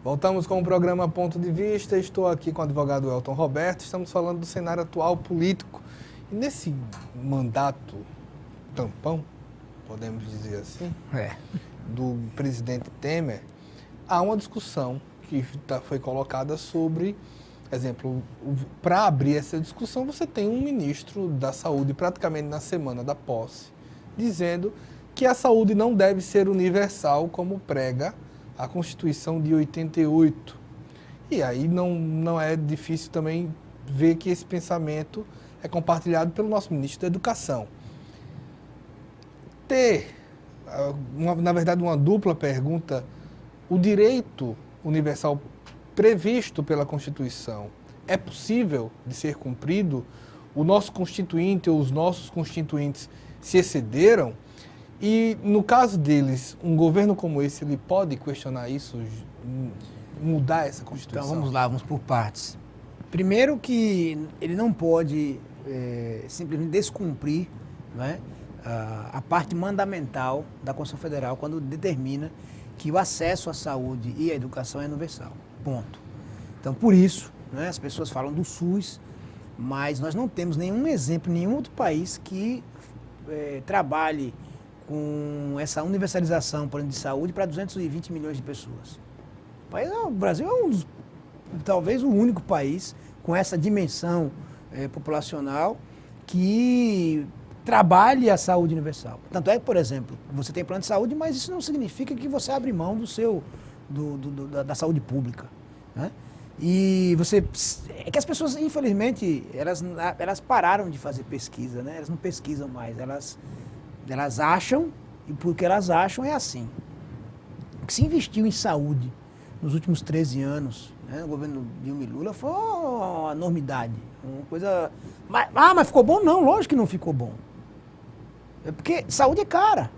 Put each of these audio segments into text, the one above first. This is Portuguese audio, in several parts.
Voltamos com o programa Ponto de Vista. Estou aqui com o advogado Elton Roberto. Estamos falando do cenário atual político. E nesse mandato tampão, podemos dizer assim, do presidente Temer, há uma discussão que foi colocada sobre, exemplo, para abrir essa discussão, você tem um ministro da Saúde praticamente na semana da posse, dizendo que a saúde não deve ser universal como prega a Constituição de 88. E aí não é difícil também ver que esse pensamento é compartilhado pelo nosso ministro da Educação. Na verdade, uma dupla pergunta: o direito universal previsto pela Constituição é possível de ser cumprido? O nosso constituinte ou os nossos constituintes se excederam? E, no caso deles, um governo como esse, ele pode questionar isso, mudar essa Constituição? Então, vamos lá, vamos por partes. Primeiro que ele não pode simplesmente descumprir, né, a parte mandamental da Constituição Federal quando determina que o acesso à saúde e à educação é universal. Ponto. Então, por isso, né, as pessoas falam do SUS, mas nós não temos nenhum exemplo em nenhum outro país que trabalhe com essa universalização, por exemplo, de saúde para 220 milhões de pessoas. O Brasil é talvez o único país com essa dimensão populacional que trabalhe a saúde universal. Tanto é que, por exemplo, você tem plano de saúde, mas isso não significa que você abre mão da saúde pública, né? E é que as pessoas, infelizmente, elas pararam de fazer pesquisa, né? Elas não pesquisam mais, elas acham, e porque elas acham é assim. O que se investiu em saúde nos últimos 13 anos, né, no governo Dilma e Lula, foi uma enormidade. Uma coisa. Mas ficou bom? Não, lógico que não ficou bom. É porque saúde é cara.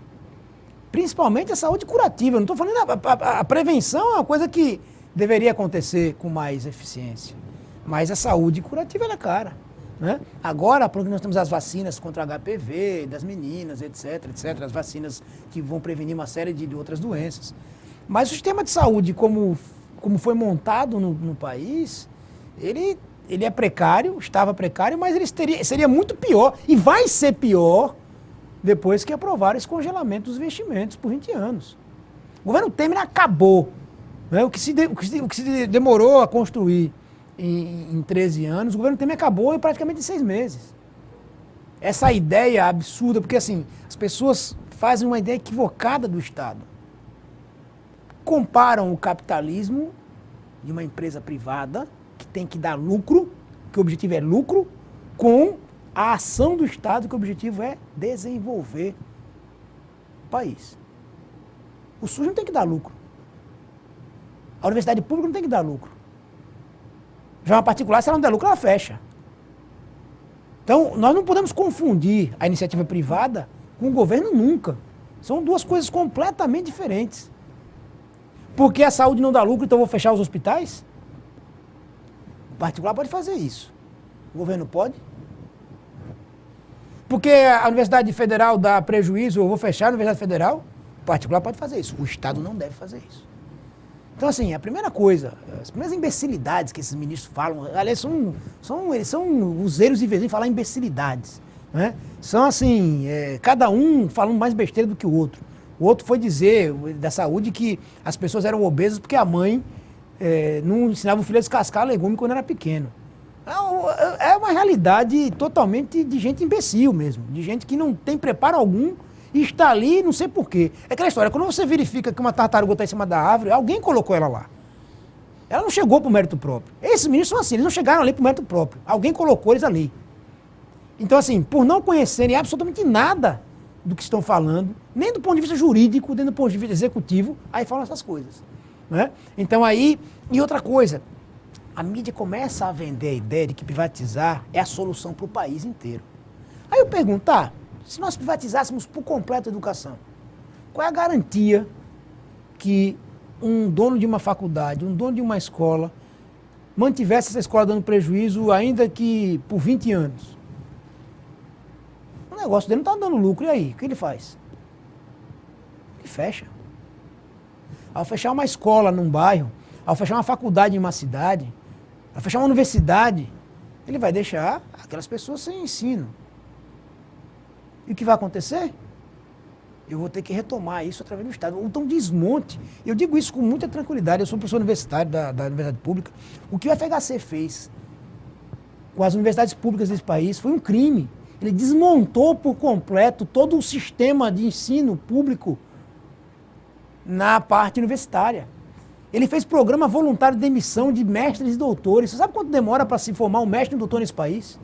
Principalmente a saúde curativa. Eu não estou falando. A prevenção é uma coisa que deveria acontecer com mais eficiência. Mas a saúde curativa é cara, né? Agora, porque nós temos as vacinas contra HPV, das meninas, etc, as vacinas que vão prevenir uma série de outras doenças. Mas o sistema de saúde, como foi montado no país, ele é precário, estava precário, mas ele seria muito pior, e vai ser pior depois que aprovaram esse congelamento dos investimentos por 20 anos. O governo Temer acabou, né? O que se demorou a construir em 13 anos, o governo Temer acabou em praticamente 6 meses. Essa ideia absurda, porque assim, as pessoas fazem uma ideia equivocada do Estado. Comparam o capitalismo de uma empresa privada, que tem que dar lucro, que o objetivo é lucro, com a ação do Estado, que o objetivo é desenvolver o país. O SUS não tem que dar lucro. A universidade pública não tem que dar lucro. Já uma particular, se ela não der lucro, ela fecha. Então, nós não podemos confundir a iniciativa privada com o governo nunca. São duas coisas completamente diferentes. Porque a saúde não dá lucro, então eu vou fechar os hospitais? O particular pode fazer isso. O governo pode? Porque a Universidade Federal dá prejuízo, eu vou fechar a Universidade Federal? O particular pode fazer isso. O Estado não deve fazer isso. Então, assim, a primeira coisa, as primeiras imbecilidades que esses ministros falam, aliás, eles são os erros e vezes de falar imbecilidades, né? São assim, cada um falando mais besteira do que o outro. O outro foi dizer, da saúde, que as pessoas eram obesas porque a mãe não ensinava o filho a descascar legume quando era pequeno. É uma realidade totalmente de gente imbecil mesmo, de gente que não tem preparo algum e está ali, não sei porquê. É aquela história, quando você verifica que uma tartaruga está em cima da árvore, alguém colocou ela lá. Ela não chegou por mérito próprio. Esses ministros são assim, eles não chegaram ali por mérito próprio. Alguém colocou eles ali. Então, assim, por não conhecerem absolutamente nada do que estão falando, nem do ponto de vista jurídico, nem do ponto de vista executivo, aí falam essas coisas, né? Então aí, e outra coisa, a mídia começa a vender a ideia de que privatizar é a solução para o país inteiro. Aí eu pergunto, se nós privatizássemos por completo a educação, qual é a garantia que um dono de uma faculdade, um dono de uma escola, mantivesse essa escola dando prejuízo ainda que por 20 anos? O negócio dele não está dando lucro, e aí? O que ele faz? Ele fecha. Ao fechar uma escola num bairro, ao fechar uma faculdade em uma cidade, ao fechar uma universidade, ele vai deixar aquelas pessoas sem ensino. E o que vai acontecer? Eu vou ter que retomar isso através do Estado. Então, desmonte. Eu digo isso com muita tranquilidade. Eu sou professor universitário da Universidade Pública. O que o FHC fez com as universidades públicas desse país foi um crime. Ele desmontou por completo todo o sistema de ensino público na parte universitária. Ele fez programa voluntário de demissão de mestres e doutores. Você sabe quanto demora para se formar um mestre e um doutor nesse país?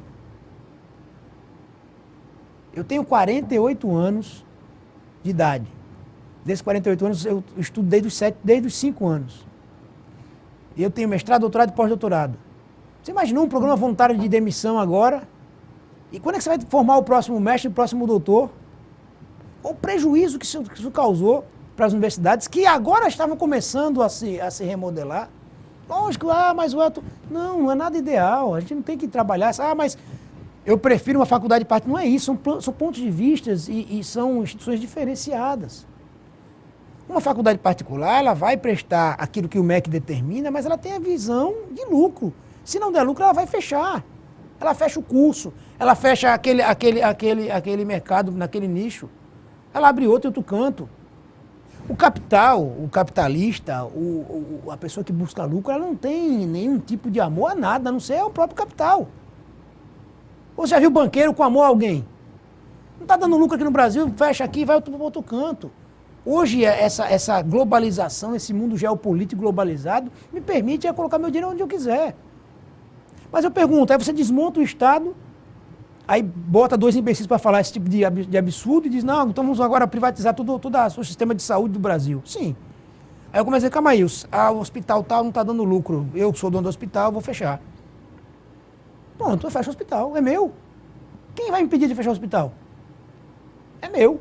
Eu tenho 48 anos de idade. Desses 48 anos, eu estudo desde os 5 anos. E eu tenho mestrado, doutorado e pós-doutorado. Você imaginou um programa voluntário de demissão agora? E quando é que você vai formar o próximo mestre e o próximo doutor? O prejuízo que isso causou para as universidades, que agora estavam começando a se remodelar. Lógico, mas o Elton... Não é nada ideal. A gente não tem que trabalhar... mas eu prefiro uma faculdade particular. Não é isso, são pontos de vista e são instituições diferenciadas. Uma faculdade particular, ela vai prestar aquilo que o MEC determina, mas ela tem a visão de lucro. Se não der lucro, ela vai fechar. Ela fecha o curso, ela fecha aquele mercado naquele nicho. Ela abre outro em outro canto. O capital, o capitalista, a pessoa que busca lucro, ela não tem nenhum tipo de amor a nada, a não ser o próprio capital. Você já viu banqueiro com amor a alguém? Não está dando lucro aqui no Brasil, fecha aqui, vai para outro canto. Hoje, essa globalização, esse mundo geopolítico globalizado, me permite colocar meu dinheiro onde eu quiser. Mas eu pergunto, aí você desmonta o Estado, aí bota 2 imbecis para falar esse tipo de absurdo e diz, não, então vamos agora privatizar todo o sistema de saúde do Brasil. Sim. Aí eu comecei, calma aí, o hospital tal não está dando lucro, eu sou dono do hospital, vou fechar. Pronto, eu fecho o hospital, é meu. Quem vai me impedir de fechar o hospital? É meu.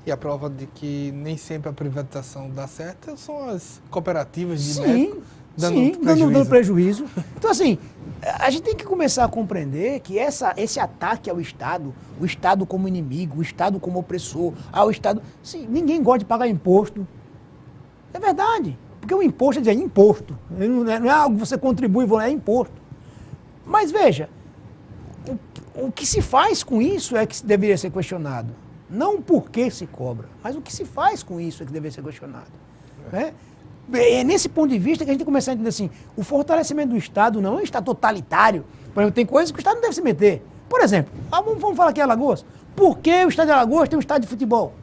E a prova de que nem sempre a privatização dá certo são as cooperativas de Sim, médico dando prejuízo. Então, assim, a gente tem que começar a compreender que esse ataque ao Estado, o Estado como inimigo, o Estado como opressor, ao Estado... Sim, ninguém gosta de pagar imposto. É verdade. Porque o imposto é dizer imposto. Não é algo que você contribui, é imposto. Mas veja, o que se faz com isso é que deveria ser questionado. Não o porquê se cobra, mas o que se faz com isso é que deveria ser questionado. Né? É nesse ponto de vista que a gente começa a entender assim, o fortalecimento do Estado não é um Estado totalitário. Por exemplo, tem coisas que o Estado não deve se meter. Por exemplo, vamos falar aqui em Alagoas. Por que o Estado de Alagoas tem um estádio de futebol?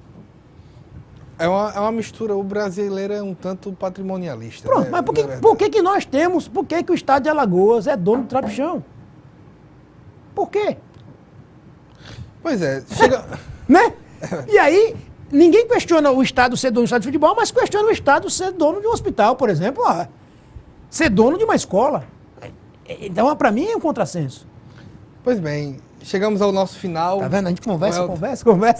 É uma mistura, o brasileiro é um tanto patrimonialista. Pronto, né? mas por que nós temos, por que o Estado de Alagoas é dono do Trapichão? Por quê? Pois é, chega... Né? E aí, ninguém questiona o Estado ser dono do estádio de futebol, mas questiona o Estado ser dono de um hospital, por exemplo, ser dono de uma escola. Então, para mim, é um contrassenso. Pois bem, chegamos ao nosso final. Tá vendo? A gente conversa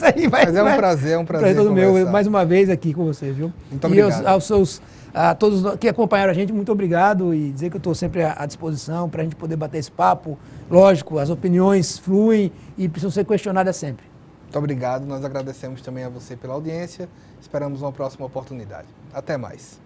aí. Mas é um prazer todo meu, mais uma vez aqui com você, viu? Muito obrigado. E a todos que acompanharam a gente, muito obrigado e dizer que eu estou sempre à disposição para a gente poder bater esse papo. Lógico, as opiniões fluem e precisam ser questionadas sempre. Muito obrigado, nós agradecemos também a você pela audiência, esperamos uma próxima oportunidade. Até mais.